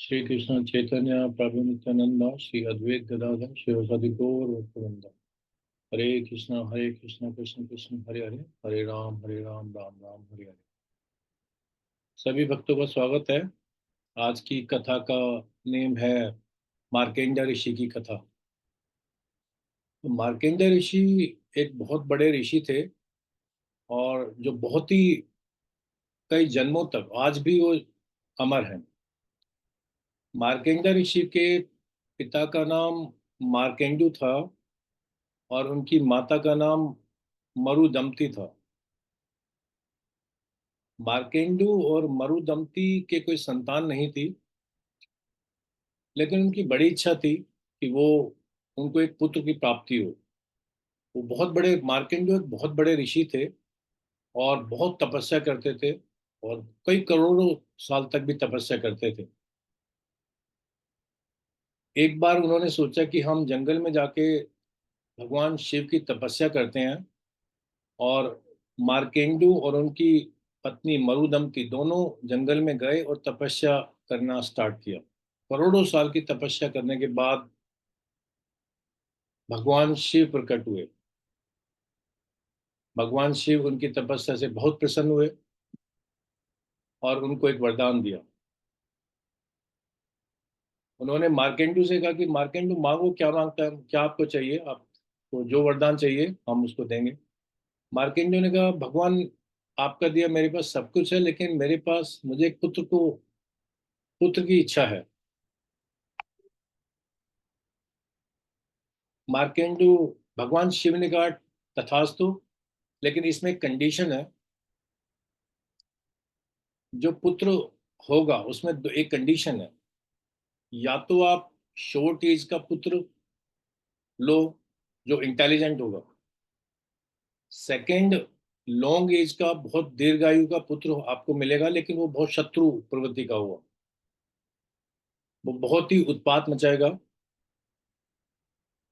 श्री कृष्ण चैतन्य प्रभु नित्यानंदा श्री अद्वैत गदाधर शिवसदि गौर भक्तवृंद। हरे कृष्ण कृष्ण कृष्ण हरे हरे, हरे राम राम राम हरे हरे। सभी भक्तों का स्वागत है। आज की कथा का नेम है मार्कंडेय ऋषि की कथा। तो मार्कंडेय ऋषि एक बहुत बड़े ऋषि थे और जो बहुत ही कई जन्मों तक आज भी वो अमर हैं। मार्कंडेय ऋषि के पिता का नाम मार्कंडू था और उनकी माता का नाम मरुदमती था। मार्केंडू और मरुदमती के कोई संतान नहीं थी, लेकिन उनकी बड़ी इच्छा थी कि वो उनको एक पुत्र की प्राप्ति हो। वो बहुत बड़े मार्केंडू एक बहुत बड़े ऋषि थे और बहुत तपस्या करते थे और कई करोड़ों साल तक भी तपस्या करते थे। एक बार उन्होंने सोचा कि हम जंगल में जाके भगवान शिव की तपस्या करते हैं, और मार्केंडू और उनकी पत्नी मरुदमती दोनों जंगल में गए और तपस्या करना स्टार्ट किया। करोड़ों साल की तपस्या करने के बाद भगवान शिव प्रकट हुए। भगवान शिव उनकी तपस्या से बहुत प्रसन्न हुए और उनको एक वरदान दिया। उन्होंने मार्केंडू से कहा कि मार्केंडू मांगो, क्या मांगता है, क्या आपको चाहिए, आपको जो वरदान चाहिए हम उसको देंगे। मार्केंडू ने कहा, भगवान आपका दिया मेरे पास सब कुछ है, लेकिन मेरे पास मुझे एक पुत्र की इच्छा है। मार्केंडू भगवान शिव ने कहा, तथास्तु, लेकिन इसमें एक कंडीशन है। जो पुत्र होगा उसमें एक कंडीशन है। या तो आप शॉर्ट एज का पुत्र लो जो इंटेलिजेंट होगा। सेकंड, लॉन्ग एज का बहुत दीर्घायु का पुत्र आपको मिलेगा, लेकिन वो बहुत शत्रु प्रवृत्ति का होगा, वो बहुत ही उत्पात मचाएगा।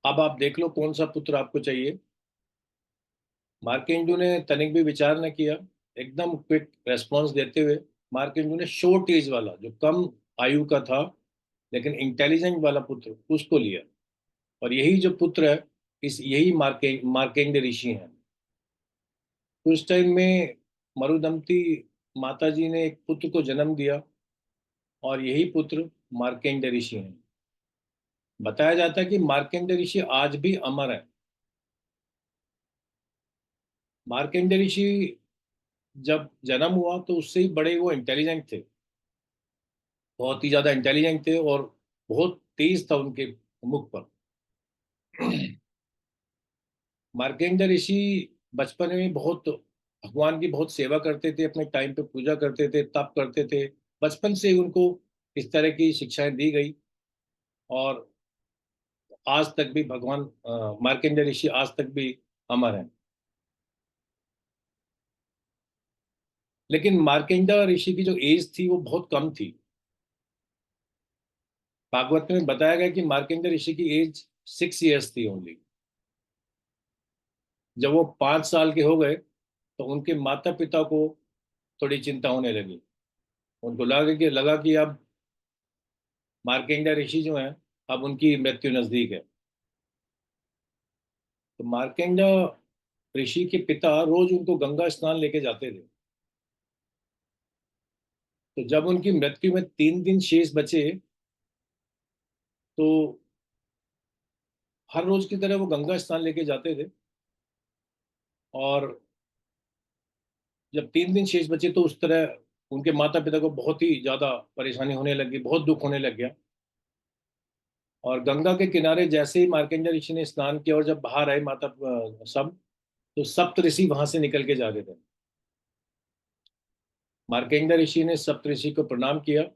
अब आप देख लो कौन सा पुत्र आपको चाहिए। मार्केंडू ने तनिक भी विचार न किया, एकदम क्विक रेस्पॉन्स देते हुए मार्केंडू ने शॉर्ट एज वाला जो कम आयु का था लेकिन इंटेलिजेंट वाला पुत्र उसको लिया। और यही जो पुत्र है, इस यही मार्केंड ऋषि हैं। उस टाइम में मरुदमती माता जी ने एक पुत्र को जन्म दिया और यही पुत्र मार्केंड ऋषि हैं। बताया जाता है कि मार्केंड ऋषि आज भी अमर है। मार्केंड ऋषि जब जन्म हुआ तो उससे ही बड़े वो इंटेलिजेंट थे, बहुत ही ज्यादा इंटेलिजेंट थे और बहुत तेज था उनके मुख पर। मार्केंड ऋषि बचपन में बहुत भगवान की बहुत सेवा करते थे, अपने टाइम पे पूजा करते थे, तप करते थे। बचपन से ही उनको इस तरह की शिक्षाएं दी गई और आज तक भी भगवान मार्केंड ऋषि आज तक भी अमर हैं। लेकिन मार्केंड ऋषि की जो एज थी वो बहुत कम थी। भागवत में बताया गया कि मार्केंड ऋषि की एज 6 इयर्स थी ओनली। जब वो 5 साल के हो गए तो उनके माता पिता को थोड़ी चिंता होने लगी। उनको लगा कि अब मार्केंडा ऋषि जो हैं, अब उनकी मृत्यु नजदीक है। तो मार्केंडा ऋषि के पिता रोज उनको गंगा स्नान लेके जाते थे। तो जब उनकी मृत्यु में 3 दिन शेष बचे तो हर रोज की तरह वो गंगा स्नान लेके जाते थे। और जब 3 दिन शेष बचे तो उस तरह उनके माता पिता को बहुत ही ज्यादा परेशानी होने लगी, बहुत दुख होने लग गया। और गंगा के किनारे जैसे ही मार्केंडा ऋषि ने स्नान किया और जब बाहर आए माता सब, तो सप्त ऋषि वहां से निकल के जा रहे थे। मार्केंडा ऋषि ने सप्त ऋषि को प्रणाम किया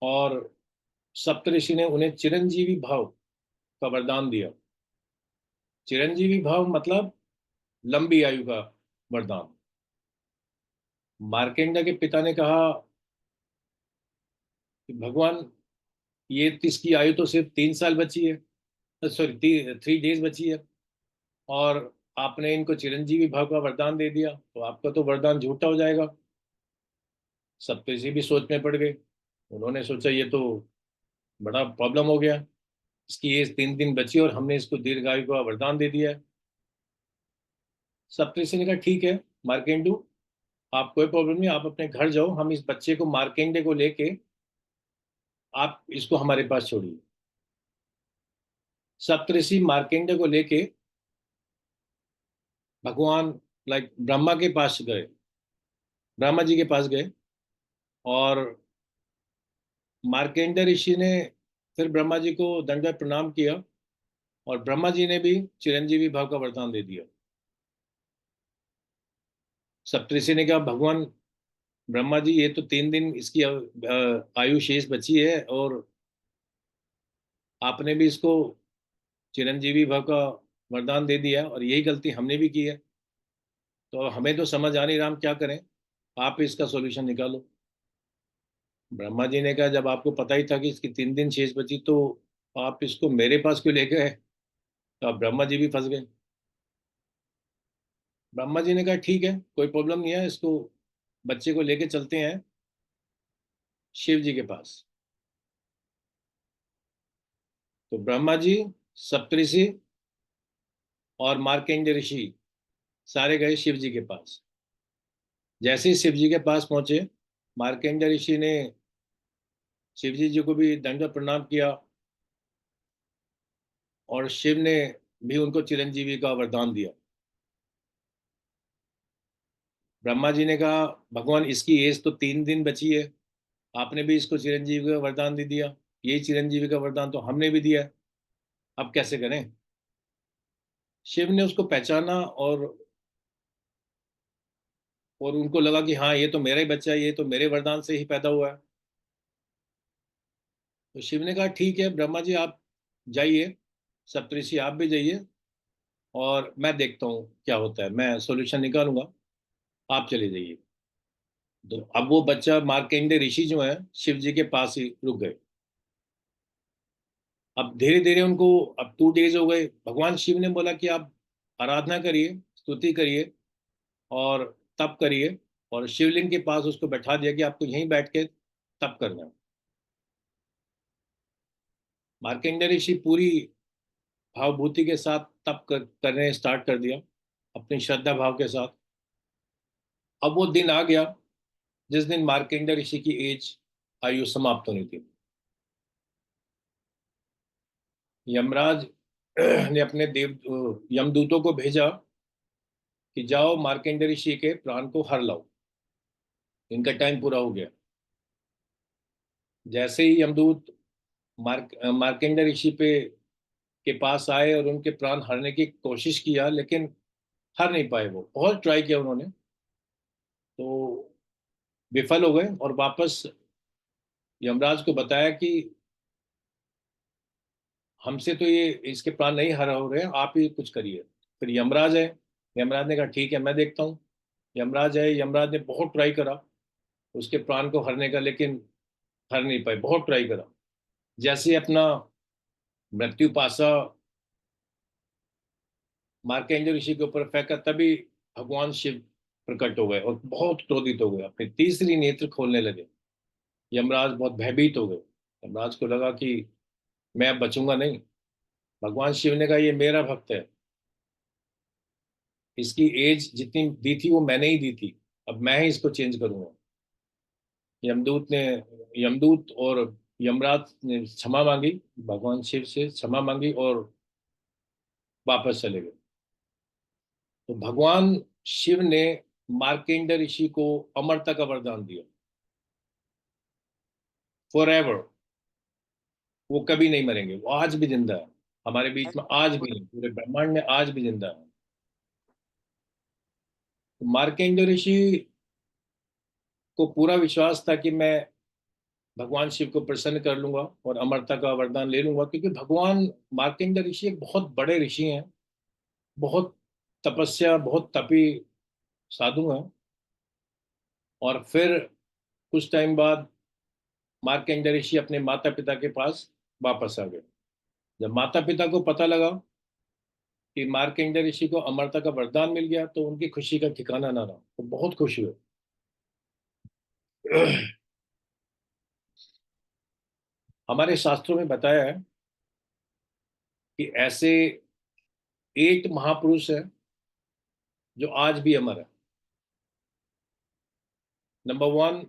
और सप्तऋषि ने उन्हें चिरंजीवी भाव का वरदान दिया। चिरंजीवी भाव मतलब लंबी आयु का वरदान। मार्केंडा के पिता ने कहा कि भगवान, ये इसकी आयु तो सिर्फ 3 साल बची है, सॉरी 3 डेज बची है, और आपने इनको चिरंजीवी भाव का वरदान दे दिया तो आपका तो वरदान झूठा हो जाएगा। सप्तऋषि भी सोच में पड़ गए। उन्होंने सोचा ये तो बड़ा प्रॉब्लम हो गया, इसकी एज 3 दिन बची और हमने इसको दीर्घायु का वरदान दे दिया है। सप्तऋषि ने कहा ठीक है मार्केंडू, आप कोई प्रॉब्लम नहीं, आप अपने घर जाओ, हम इस बच्चे को मार्केंडे को लेके आप इसको हमारे पास छोड़िए। सप्तऋषि मार्केंडे को लेके भगवान लाइक ब्रह्मा के पास गए, ब्रह्मा जी के पास गए। और मार्केंडे ऋषि ने फिर ब्रह्मा जी को दंडवत प्रणाम किया और ब्रह्मा जी ने भी चिरंजीवी भाव का वरदान दे दिया। सप्तऋषि ने कहा भगवान ब्रह्मा जी, ये तो 3 दिन इसकी आयु शेष बची है और आपने भी इसको चिरंजीवी भव का वरदान दे दिया और यही गलती हमने भी की है, तो हमें तो समझ आ नहीं रहा हम क्या करें, आप इसका सॉल्यूशन निकालो। ब्रह्मा जी ने कहा जब आपको पता ही था कि इसकी 3 दिन शेष बची तो आप इसको मेरे पास क्यों लेके गए? तो अब ब्रह्मा जी भी फंस गए। ब्रह्मा जी ने कहा ठीक है कोई प्रॉब्लम नहीं है, इसको बच्चे को लेके चलते हैं शिव जी के पास। तो ब्रह्मा जी, सप्तऋषि और मार्कंडेय ऋषि सारे गए शिव जी के पास। जैसे ही शिव जी के पास पहुंचे, मार्कंडेय ऋषि ने शिव जी को भी दंडवत प्रणाम किया और शिव ने भी उनको चिरंजीवी का वरदान दिया। ब्रह्मा जी ने कहा भगवान इसकी एज तो 3 दिन बची है, आपने भी इसको चिरंजीवी का वरदान दे दिया, यही चिरंजीवी का वरदान तो हमने भी दिया है, अब कैसे करें? शिव ने उसको पहचाना और उनको लगा कि हाँ ये तो मेरा ही बच्चा है, ये तो मेरे वरदान से ही पैदा हुआ है। तो शिव ने कहा ठीक है ब्रह्मा जी आप जाइए, सप्तऋषि आप भी जाइए और मैं देखता हूँ क्या होता है, मैं सॉल्यूशन निकालूंगा, आप चले जाइए। तो अब वो बच्चा मार्कंडेय ऋषि जो है शिव जी के पास ही रुक गए। अब धीरे धीरे उनको, अब 2 डेज हो गए, भगवान शिव ने बोला कि आप आराधना करिए, स्तुति करिए और तप करिए, और शिवलिंग के पास उसको बैठा दिया कि आपको यहीं बैठ के तप करना है। मार्कंडेय ऋषि पूरी भावभूति के साथ करने स्टार्ट कर दिया, अपनी श्रद्धा भाव के साथ। अब वो दिन आ गया जिस दिन मार्कंडेय ऋषि की एज, आयु समाप्त होनी थी। यमराज ने अपने यमदूतों को भेजा कि जाओ मार्कंडेय ऋषि के प्राण को हर लाओ, इनका टाइम पूरा हो गया। जैसे ही यमदूत मार्कंडेय ऋषि के पास आए और उनके प्राण हरने की कोशिश किया, लेकिन हर नहीं पाए, वो बहुत ट्राई किया उन्होंने, तो विफल हो गए और वापस यमराज को बताया कि हमसे तो ये इसके प्राण नहीं हर हो रहे हैं, आप ही कुछ करिए। फिर यमराज है, यमराज ने कहा ठीक है मैं देखता हूँ। यमराज है, यमराज ने बहुत ट्राई करा उसके प्राण को हरने का, लेकिन हर नहीं पाए, बहुत ट्राई करा। जैसे ही अपना मृत्यु पासा मार्कंडेय ऋषि के ऊपर फेंका, तभी भगवान शिव प्रकट हो गए और बहुत क्रोधित हो गए, अपनी तीसरी नेत्र खोलने लगे। यमराज बहुत भयभीत हो गए, यमराज को लगा कि मैं अब बचूंगा नहीं। भगवान शिव ने कहा ये मेरा भक्त है, इसकी एज जितनी दी थी वो मैंने ही दी थी, अब मैं ही इसको चेंज करूंगा। यमदूत ने यमदूत और यमराज ने क्षमा मांगी, भगवान शिव से क्षमा मांगी और वापस चले गए। तो भगवान शिव ने मार्कंडेय ऋषि को अमरता का वरदान दिया, फॉर एवर, वो कभी नहीं मरेंगे, वो आज भी जिंदा है हमारे बीच में, आज भी नहीं, पूरे ब्रह्मांड में आज भी जिंदा है। तो मार्कंडेय ऋषि को पूरा विश्वास था कि मैं भगवान शिव को प्रसन्न कर लूंगा और अमरता का वरदान ले लूंगा, क्योंकि भगवान मार्कंडेय ऋषि एक बहुत बड़े ऋषि हैं, बहुत तपस्या, बहुत तपी साधु हैं। और फिर कुछ टाइम बाद मार्कंडेय ऋषि अपने माता पिता के पास वापस आ गए। जब माता पिता को पता लगा कि मार्कंडेय ऋषि को अमरता का वरदान मिल गया, तो उनकी खुशी का ठिकाना ना रहा, वो बहुत खुश हुए। हमारे शास्त्रों में बताया है कि ऐसे 8 महापुरुष हैं जो आज भी अमर है। नंबर 1,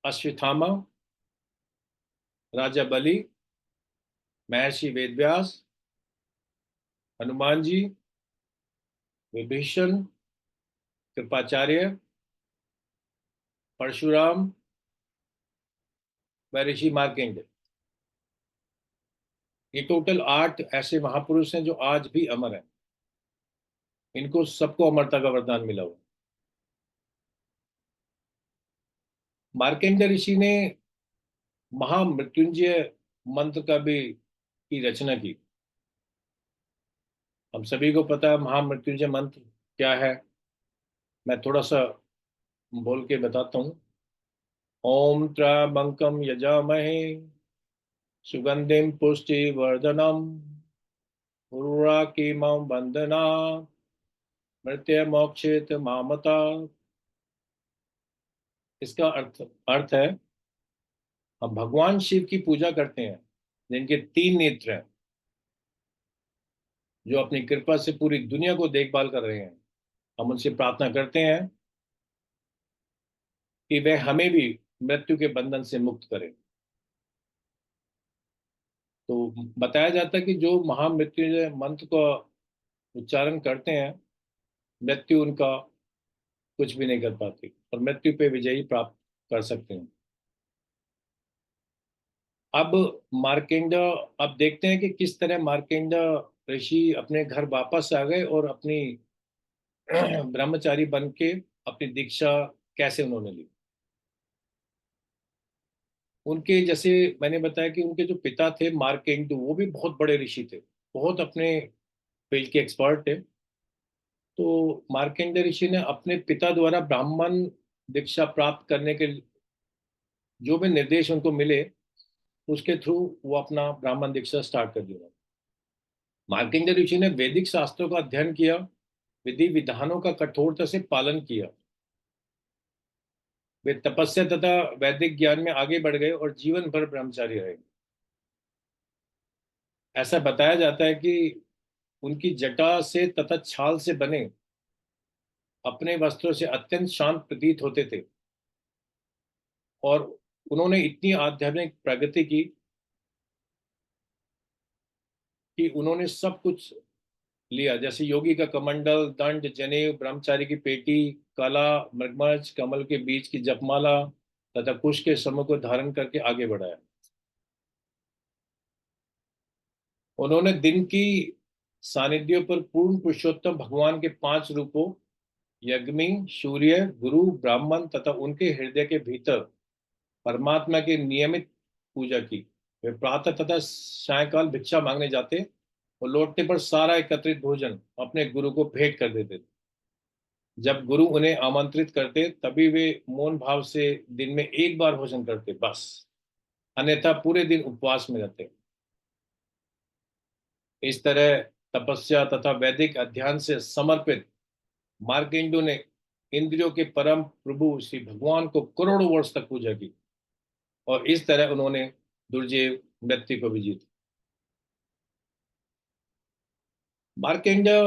अश्वत्थामा, राजा बलि, महर्षि वेदव्यास, हनुमान जी, विभीषण, कृपाचार्य, परशुराम व ऋषि मार्कंडेय। ये टोटल 8 ऐसे महापुरुष हैं जो आज भी अमर हैं। इनको सबको अमरता का वरदान मिला हुआ। मार्कंडेय ऋषि ने महामृत्युंजय मंत्र का भी की रचना की। हम सभी को पता है महामृत्युंजय मंत्र क्या है। मैं थोड़ा सा बोल के बताता हूँ। ओम त्र्यंबकम यजामहे सुगंधिम पुष्टिवर्धनम उर्वारुकमिव बंधनात् मृत्युर्मोक्षयेत मामता। इसका अर्थ अर्थ है, हम भगवान शिव की पूजा करते हैं जिनके 3 नेत्र हैं, जो अपनी कृपा से पूरी दुनिया को देखभाल कर रहे हैं। हम उनसे प्रार्थना करते हैं कि वह हमें भी मृत्यु के बंधन से मुक्त करें। तो बताया जाता है कि जो महामृत्युंजय मंत्र का उच्चारण करते हैं, मृत्यु उनका कुछ भी नहीं कर पाती और मृत्यु पे विजयी प्राप्त कर सकते हैं। अब मार्कंडा, अब देखते हैं कि किस तरह मार्कंडा ऋषि अपने घर वापस आ गए और अपनी ब्रह्मचारी बन के अपनी दीक्षा कैसे उन्होंने ली। उनके जैसे मैंने बताया कि उनके जो पिता थे मार्कंडू, वो भी बहुत बड़े ऋषि थे, बहुत अपने फील्ड के एक्सपर्ट थे। तो मार्कंडेय ऋषि ने अपने पिता द्वारा ब्राह्मण दीक्षा प्राप्त करने के जो भी निर्देश उनको मिले, उसके थ्रू वो अपना ब्राह्मण दीक्षा स्टार्ट कर दिया। मार्कंडेय ऋषि ने वैदिक शास्त्रों का अध्ययन किया, विधि विधानों का कठोरता से पालन किया। वे तपस्या तथा वैदिक ज्ञान में आगे बढ़ गए और जीवन भर ब्रह्मचारी रहे। ऐसा बताया जाता है कि उनकी जटा से तथा छाल से बने अपने वस्त्रों से अत्यंत शांत प्रतीत होते थे और उन्होंने इतनी आध्यात्मिक प्रगति की कि उन्होंने सब कुछ लिया, जैसे योगी का कमंडल, दंड, जनेऊ, ब्रह्मचारी की पेटी, कला, मृगमर्च, कमल के बीच की जपमाला तथा कुश के समूह को धारण करके आगे बढ़ाया। उन्होंने दिन की सानिध्यों पर पूर्ण पुरुषोत्तम भगवान के 5 रूपों यज्ञ, सूर्य, गुरु, ब्राह्मण तथा उनके हृदय के भीतर परमात्मा की नियमित पूजा की। वे प्रातः तथा सायंकाल भिक्षा मांगने जाते और लौटने पर सारा एकत्रित भोजन अपने गुरु को भेंट कर देते। जब गुरु उन्हें आमंत्रित करते तभी वे मौन भाव से दिन में एक बार भोजन करते बस, अन्यथा पूरे दिन उपवास में रहते। इस तरह तपस्या तथा वैदिक अध्ययन से समर्पित मार्कंडेय ने इंद्रियों के परम प्रभु श्री भगवान को करोड़ों वर्ष तक पूजा की और इस तरह उन्होंने दुर्जय मृत्यु को भी जीता। मार्कंडेय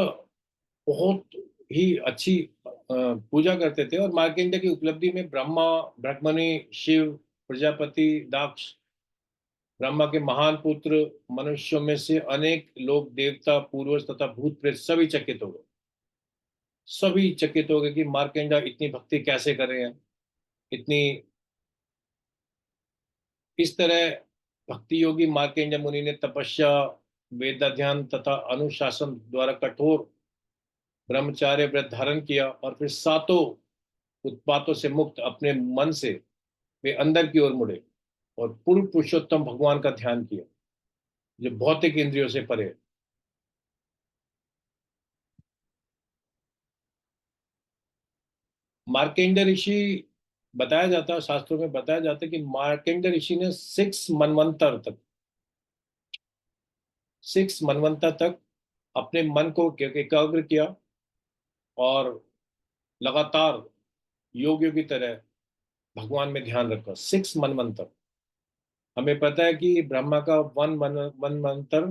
बहुत ही अच्छी पूजा करते थे और मार्कंडेय की उपलब्धि में ब्रह्मा, ब्रह्मणि, शिव, प्रजापति, दक्ष, ब्रह्मा के महान पुत्र, मनुष्यों में से अनेक लोग, देवता, पूर्वज तथा भूत प्रेत सभी चकित हो गए। सभी चकित हो गए कि मार्कंडेय इतनी भक्ति कैसे कर रहे हैं, इतनी। इस तरह भक्ति योगी मार्कंडेय मुनि ने तपस्या, वेदाध्ययन तथा अनुशासन द्वारा कठोर ब्रह्मचार्य व्रत धारण किया और फिर सातों उत्पातों से मुक्त अपने मन से वे अंदर की ओर मुड़े और पूर्ण पुरुषोत्तम भगवान का ध्यान किया, जो भौतिक इंद्रियों से परे है। मार्कंडेय ऋषि, बताया जाता है शास्त्रों में बताया जाता है कि मार्कंडेय ऋषि ने 6 मनवंतर तक अपने मन को एकाग्र किया और लगातार योगियों की तरह भगवान में ध्यान रखा, 6 मनवंतर। हमें पता है कि ब्रह्मा का मनवंतर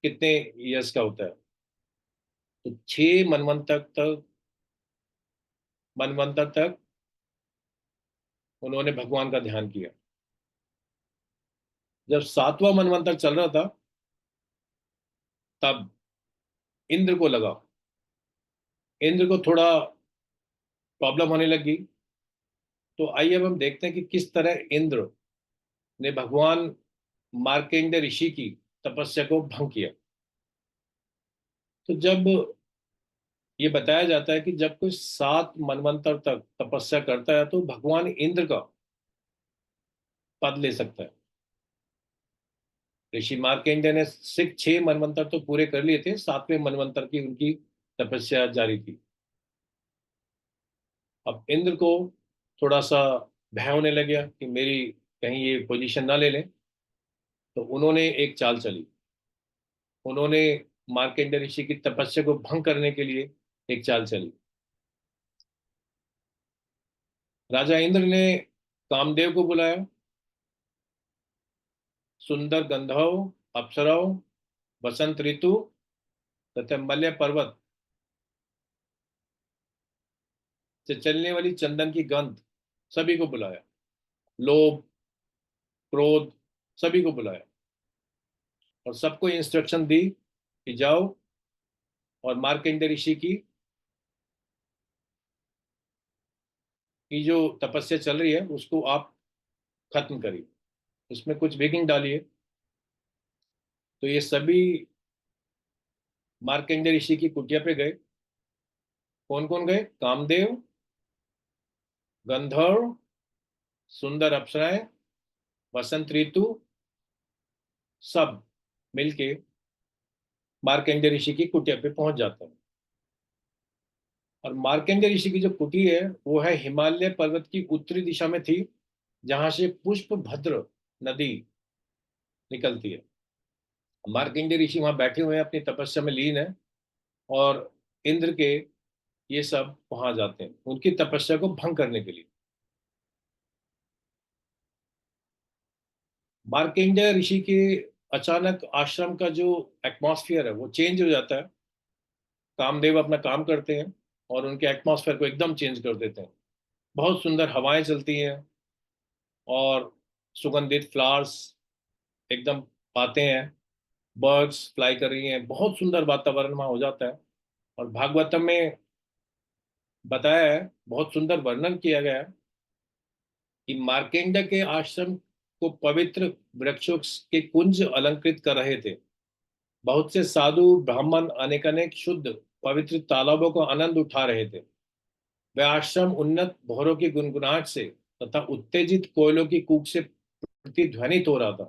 कितने ईयर्स का होता है, तो 6 मनवंतर तक उन्होंने भगवान का ध्यान किया। जब 7वां मनवंतर चल रहा था, तब इंद्र को लगा, इंद्र को थोड़ा प्रॉब्लम होने लगी। तो आइए अब हम देखते हैं कि किस तरह इंद्र ने भगवान मार्कंडेय ऋषि की तपस्या को भंग किया। तो जब ये बताया जाता है कि जब कोई 7 मनवंतर तक तपस्या करता है तो भगवान इंद्र का पद ले सकता है। ऋषि मार्कंडेय ने 6 मनवंतर तो पूरे कर लिए थे, 7वें मनवंतर की उनकी तपस्या जारी थी। अब इंद्र को थोड़ा सा भय होने लग गया कि मेरी कहीं ये पोजीशन ना ले लें, तो उन्होंने एक चाल चली। उन्होंने मार्कंडेय ऋषि की तपस्या को भंग करने के लिए एक चाल चली। राजा इंद्र ने कामदेव को बुलाया, सुंदर गंधर्व, अप्सराओं, बसंत ऋतु तथा मलय पर्वत से चलने वाली चंदन की गंध, सभी को बुलाया। लोभ, क्रोध, सभी को बुलाया और सबको इंस्ट्रक्शन दी कि जाओ और मार्कंडेय ऋषि की जो तपस्या चल रही है उसको आप खत्म करिए, उसमें कुछ विघ्न डालिए। तो ये सभी मार्कंडेय ऋषि की कुटिया पे गए। कौन कौन गए? कामदेव, गंधर्व, सुंदर अप्सराएं, बसंत ऋतु, सब मिलके मार्कंडेय ऋषि की कुटिया पे पहुंच जाते हैं। और मार्कंडेय ऋषि की जो कुटी है वो है हिमालय पर्वत की उत्तरी दिशा में थी, जहां से पुष्प भद्र नदी निकलती है। मार्कंडेय ऋषि वहां बैठे हुए हैं, अपनी तपस्या में लीन है, और इंद्र के ये सब वहां जाते हैं उनकी तपस्या को भंग करने के लिए। मार्कंडेय ऋषि के अचानक आश्रम का जो एटमॉस्फेयर है वो चेंज हो जाता है। कामदेव अपना काम करते हैं और उनके एटमॉस्फेयर को एकदम चेंज कर देते हैं। बहुत सुंदर हवाएं चलती हैं और सुगंधित फ्लावर्स एकदम आते हैं, बर्ड्स फ्लाई कर रही हैं, बहुत सुंदर वातावरण वहाँ हो जाता है। और भागवतम में बताया है, बहुत सुंदर वर्णन किया गया है कि मार्केंडा के आश्रम को पवित्र वृक्षों के कुंज अलंकृत कर रहे थे। बहुत से साधु ब्राह्मण अनेकानेक शुद्ध पवित्र तालाबों का आनंद उठा रहे थे। वह आश्रम उन्नत भौरों की गुनगुनाहट से तथा उत्तेजित कोयलों की कूक से प्रतिध्वनित हो रहा था।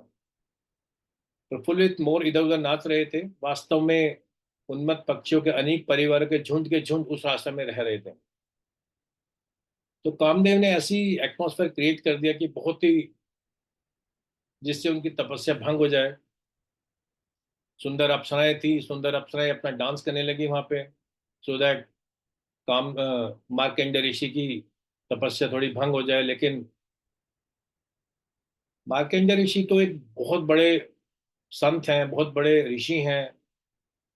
प्रफुल्लित मोर इधर उधर नाच रहे थे। वास्तव में उन्मत्त पक्षियों के अनेक परिवारों के झुंड उस आश्रम में रह रहे थे। तो कामदेव ने ऐसी एटमॉस्फेयर क्रिएट कर दिया कि बहुत ही, जिससे उनकी तपस्या भंग हो जाए। सुंदर अप्सराएं थी, सुंदर अप्सराएं अपना डांस करने लगी वहां पे, सो दैट काम मार्कंडेय ऋषि की तपस्या थोड़ी भंग हो जाए। लेकिन मार्कंडेय ऋषि तो एक बहुत बड़े संत हैं, बहुत बड़े ऋषि हैं।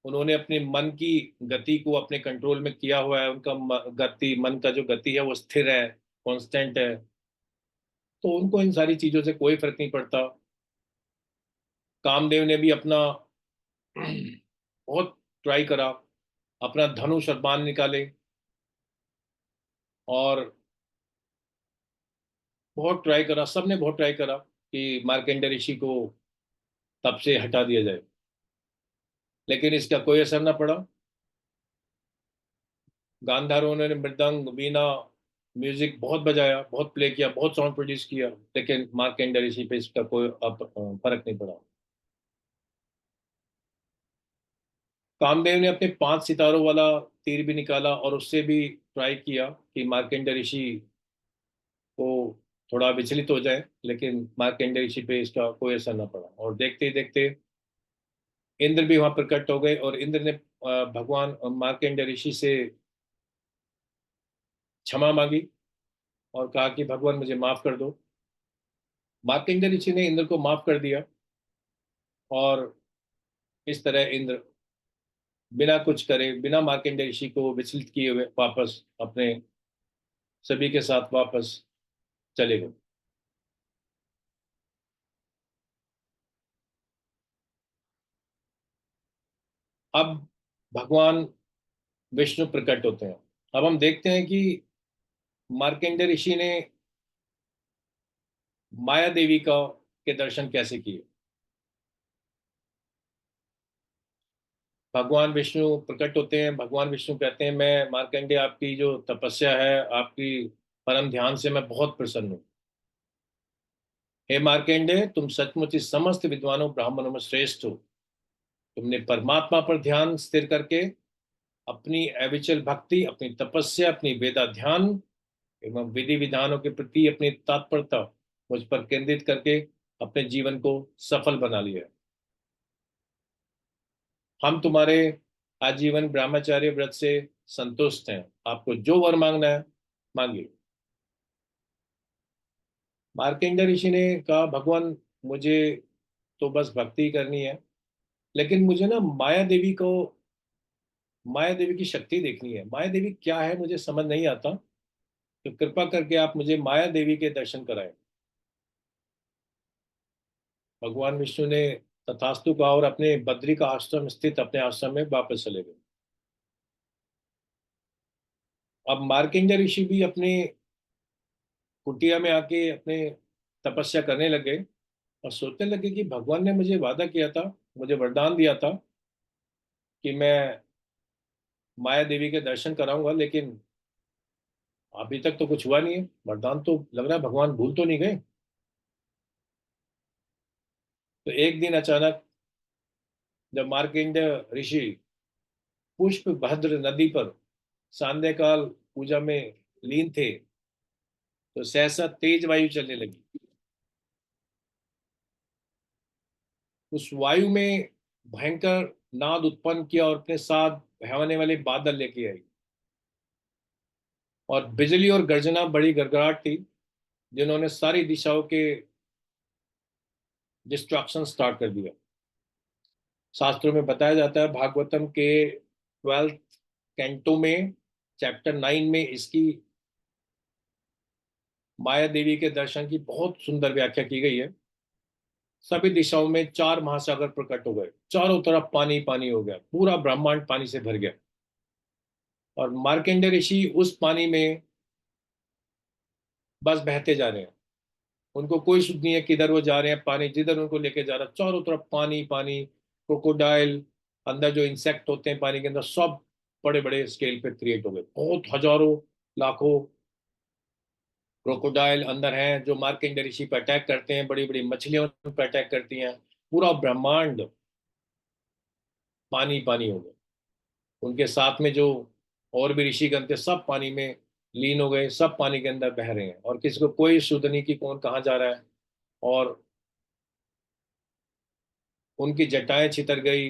उन्होंने अपने मन की गति को अपने कंट्रोल में किया हुआ है। उनका गति, मन का जो गति है वो स्थिर है, कांस्टेंट है। तो उनको इन सारी चीजों से कोई फर्क नहीं पड़ता। कामदेव ने भी अपना बहुत ट्राई करा, अपना धनुष और बाण निकाले और बहुत ट्राई करा, सबने बहुत ट्राई करा कि मार्कंडेय ऋषि को तब से हटा दिया जाए, लेकिन इसका कोई असर न पड़ा। गांधारों ने मृदंग, वीणा, म्यूजिक बहुत बजाया, बहुत प्ले किया, बहुत सॉन्ग प्रोड्यूस किया, लेकिन मार्कंडेय ऋषि पे इसका कोई फर्क नहीं पड़ा। कामदेव ने अपने 5 सितारों वाला तीर भी निकाला और उससे भी ट्राई किया कि मार्कंडेय ऋषि को थोड़ा विचलित हो जाए, लेकिन मार्कंडेय ऋषि पे इसका कोई असर न पड़ा। और देखते ही देखते इंद्र भी वहां प्रकट हो गए और इंद्र ने भगवान मार्कंडेय ऋषि से क्षमा मांगी। और कहा कि भगवान मुझे माफ कर दो। मार्कंडेय ऋषि ने इंद्र को माफ कर दिया, और इस तरह इंद्र बिना कुछ करे, बिना मार्कंडेय ऋषि को विचलित किए हुए वापस अपने सभी के साथ वापस चले गए। अब भगवान विष्णु प्रकट होते हैं। अब हम देखते हैं कि मार्कंडेय ऋषि ने माया देवी का के दर्शन कैसे किए। भगवान विष्णु प्रकट होते हैं। भगवान विष्णु कहते हैं, मैं मार्कंडेय, आपकी जो तपस्या है, आपकी परम ध्यान से मैं बहुत प्रसन्न हूँ। हे मार्कंडेय, तुम सचमुच इस समस्त विद्वानों ब्राह्मणों में श्रेष्ठ हो। तुमने परमात्मा पर ध्यान स्थिर करके अपनी अविचल भक्ति, अपनी तपस्या, अपनी वेदा ध्यान एवं विधि विधानों के प्रति अपनी तत्परता मुझ पर केंद्रित करके अपने जीवन को सफल बना लिया है। हम तुम्हारे आजीवन ब्रह्मचार्य व्रत से संतुष्ट हैं। आपको जो वर मांगना है मांगिए। मार्कंडेय ऋषि ने कहा, भगवान मुझे तो बस भक्ति करनी है, लेकिन मुझे ना माया देवी की शक्ति देखनी है। माया देवी क्या है मुझे समझ नहीं आता, तो कृपा करके आप मुझे माया देवी के दर्शन कराएं। भगवान विष्णु ने तथास्तु कहा और अपने बद्री का आश्रम स्थित अपने आश्रम में वापस चले गए। अब मार्कंडेय ऋषि भी अपने कुटिया में आके अपने तपस्या करने लगे और सोचने लगे कि भगवान ने मुझे वादा किया था, मुझे वरदान दिया था कि मैं माया देवी के दर्शन कराऊंगा, लेकिन अभी तक तो कुछ हुआ नहीं है। वरदान तो लग रहा है भगवान भूल तो नहीं गए। तो एक दिन अचानक जब मार्कंडेय ऋषि पुष्प भद्र नदी पर सांध्य काल पूजा में लीन थे, तो सहसा तेज वायु चलने लगी। उस वायु में भयंकर नाद उत्पन्न किया और अपने साथ बहने वाले बादल लेके आई, और बिजली और गर्जना बड़ी गड़गड़ाहट थी, जिन्होंने सारी दिशाओं के डिस्ट्रक्शन स्टार्ट कर दिया। शास्त्रों में बताया जाता है, भागवतम के 12th कैंटो में चैप्टर 9 में इसकी माया देवी के दर्शन की बहुत सुंदर व्याख्या की गई है। सभी दिशाओं में 4 महासागर प्रकट हो गए, चारों तरफ पानी पानी हो गया, पूरा ब्रह्मांड पानी से भर गया। और मार्कंडेय ऋषि उस पानी में बस बहते जा रहे हैं। उनको कोई सुध नहीं है किधर वो जा रहे हैं। पानी जिधर उनको लेके जा रहा है, चारों तरफ पानी पानी। क्रोकोडाइल, अंदर जो इंसेक्ट होते हैं पानी के अंदर, सब बड़े बड़े स्केल पे क्रिएट हो गए। बहुत हजारों लाखों क्रोकोडाइल अंदर हैं जो मार्कंडेय ऋषि पर अटैक करते हैं। बड़ी बड़ी मछलियां उन पर अटैक करती हैं। पूरा ब्रह्मांड पानी पानी हो गया। उनके साथ में जो और भी ऋषिगण थे, सब पानी में लीन हो गए, सब पानी के अंदर बह रहे हैं, और किसी को कोई सुध नहीं कि कौन कहाँ जा रहा है। और उनकी जटाएं छितर गई।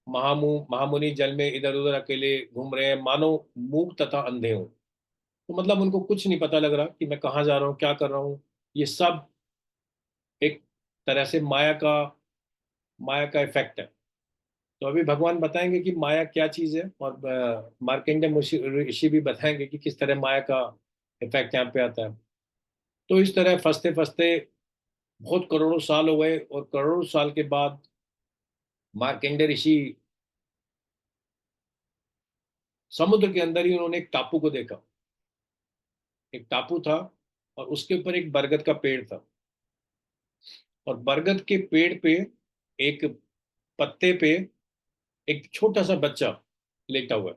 महामुनि जल में इधर उधर अकेले घूम रहे हैं, मानो मूक तथा अंधे हों। तो मतलब उनको कुछ नहीं पता लग रहा कि मैं कहाँ जा रहा हूँ, क्या कर रहा हूँ। ये सब एक तरह से माया का इफेक्ट है। तो अभी भगवान बताएंगे कि माया क्या चीज है, और मार्कंडेय ऋषि भी बताएंगे कि किस तरह माया का इफेक्ट यहाँ पे आता है। तो इस तरह फंसते फंसते बहुत करोड़ों साल हो गए, और करोड़ों साल के बाद मार्कंडेय ऋषि समुद्र के अंदर ही उन्होंने एक टापू को देखा। एक टापू था, और उसके ऊपर एक बरगद का पेड़ था, और बरगद के पेड़ पे एक पत्ते पे एक छोटा सा बच्चा लेटा हुआ है।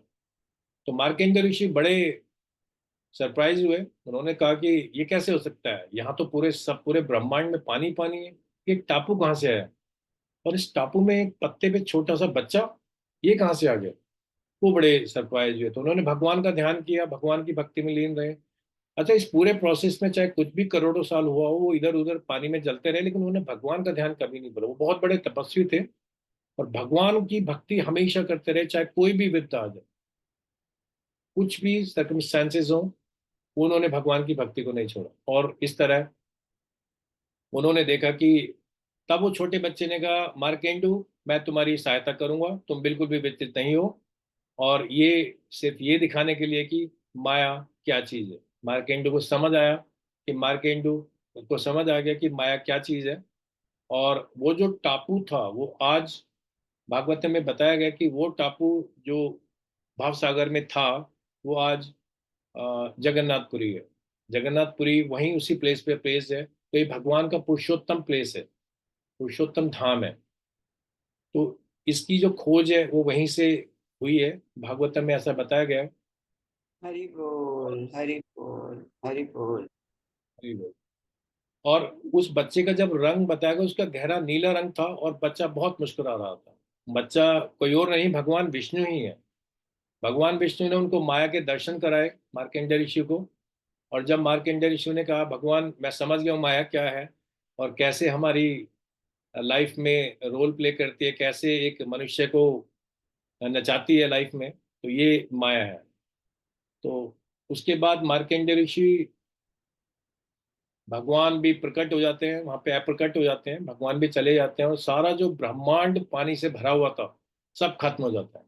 तो मार्कंडेय ऋषि बड़े सरप्राइज हुए। उन्होंने कहा कि ये कैसे हो सकता है, यहाँ तो पूरे ब्रह्मांड में पानी पानी है, ये टापू कहाँ से आया। और इस टापू में एक पत्ते पे छोटा सा बच्चा, ये कहाँ से आ गया। वो बड़े सरप्राइज हुए। तो उन्होंने भगवान का ध्यान किया, भगवान की भक्ति में लीन रहे। अच्छा, इस पूरे प्रोसेस में चाहे कुछ भी करोड़ों साल हुआ हो, वो इधर उधर पानी में जलते रहे, लेकिन उन्होंने भगवान का ध्यान कभी नहीं भूला। वो बहुत बड़े तपस्वी थे, और भगवान की भक्ति हमेशा करते रहे, चाहे कोई भी विपदा आ जाए, कुछ भी सर्कमस्टेंसेस हो। उन्होंने भगवान की भक्ति को नहीं छोड़ा। और इस तरह उन्होंने देखा कि तब वो छोटे बच्चे ने कहा, मार्केंडू मैं तुम्हारी सहायता करूंगा, तुम बिल्कुल भी विचलित नहीं हो। और ये सिर्फ ये दिखाने के लिए कि माया क्या चीज है। मार्केंडू को समझ आया कि मार्केंडू को समझ आ गया कि माया क्या चीज है। और वो जो टापू था वो आज भागवत में बताया गया कि वो टापू जो भाव सागर में था वो आज जगन्नाथपुरी है। जगन्नाथपुरी वहीं उसी प्लेस पे प्लेस है, तो ये भगवान का पुरुषोत्तम प्लेस है, पुरुषोत्तम धाम है। तो इसकी जो खोज है वो वहीं से हुई है, भागवतम में ऐसा बताया गया है। हरि बोल, हरि बोल, हरि बोल। और उस बच्चे का जब रंग बताया गया, उसका गहरा नीला रंग था और बच्चा बहुत मुस्कुरा रहा था। बच्चा कोई और नहीं, भगवान विष्णु ही है। भगवान विष्णु ने उनको माया के दर्शन कराए मार्कंडेय ऋषि को। और जब मार्कंडेय ऋषि ने कहा, भगवान मैं समझ गया हूँ माया क्या है और कैसे हमारी लाइफ में रोल प्ले करती है, कैसे एक मनुष्य को नचाती है लाइफ में, तो ये माया है। तो उसके बाद मार्कंडेय ऋषि, भगवान भी प्रकट हो जाते हैं वहां पे, अप्रकट हो जाते हैं, भगवान भी चले जाते हैं और सारा जो ब्रह्मांड पानी से भरा हुआ था सब खत्म हो जाता है।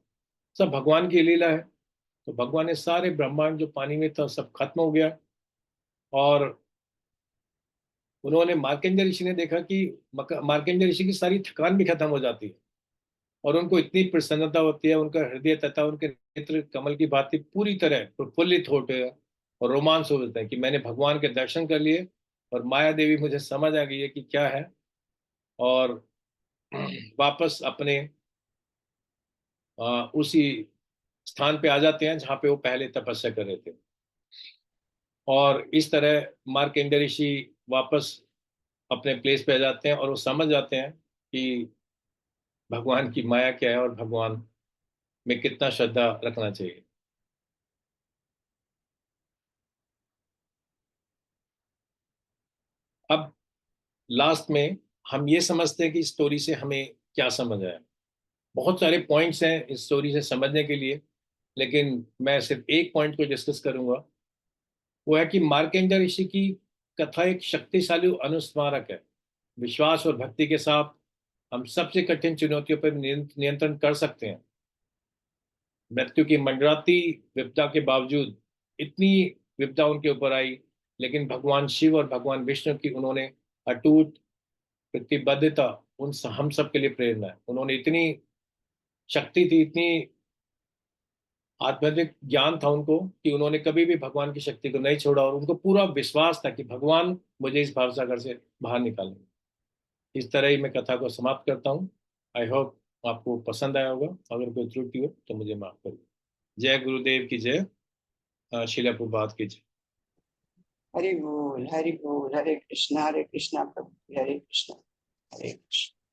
सब भगवान की लीला है। तो भगवान ने सारे ब्रह्मांड जो पानी में था सब खत्म हो गया। और उन्होंने, मार्कंडेय ऋषि ने देखा कि मार्कंडेय ऋषि की सारी थकान भी खत्म हो जाती है और उनको इतनी प्रसन्नता होती है, उनका हृदय तथा उनके नेत्र कमल की भांति पूरी तरह प्रफुल्लित होते हैं और रोमांच हो जाता है कि मैंने भगवान के दर्शन कर लिए और माया देवी मुझे समझ आ गई है कि क्या है। और वापस अपने उसी स्थान पे आ जाते हैं जहाँ पे वो पहले तपस्या कर रहे थे। और इस तरह मार्कंडेय ऋषि वापस अपने प्लेस पे आ जाते हैं और वो समझ जाते हैं कि भगवान की माया क्या है और भगवान में कितना श्रद्धा रखना चाहिए। अब लास्ट में हम ये समझते हैं कि इस स्टोरी से हमें क्या समझ आया। बहुत सारे पॉइंट्स हैं इस स्टोरी से समझने के लिए, लेकिन मैं सिर्फ एक पॉइंट को डिस्कस करूंगा। वो है कि मार्कंडेय ऋषि की कथा एक शक्तिशाली अनुस्मारक है। विश्वास और भक्ति के साथ हम सबसे कठिन चुनौतियों पर नियंत्रण कर सकते हैं। मृत्यु की मंडराती विपदा के बावजूद, इतनी विपदा उनके ऊपर आई, लेकिन भगवान शिव और भगवान विष्णु की उन्होंने अटूट प्रतिबद्धता हम सब के लिए प्रेरणा है। उन्होंने इतनी शक्ति थी, इतनी आध्यात्मिक ज्ञान था उनको कि उन्होंने कभी भी भगवान की शक्ति को नहीं छोड़ा और उनको पूरा विश्वास था कि भगवान मुझे इस भावसागर से बाहर निकालेंगे। इस तरह ही मैं कथा को समाप्त करता हूँ। आई होप आपको पसंद आया होगा। अगर कोई त्रुटि हो तो मुझे माफ करिए। जय गुरुदेव की जय। शिला प्रभात की जय। हरि बोल, हरि बोल। हरे कृष्णा, हरे कृष्णा, प्रभु हरे कृष्णा, हरे कृष्णा।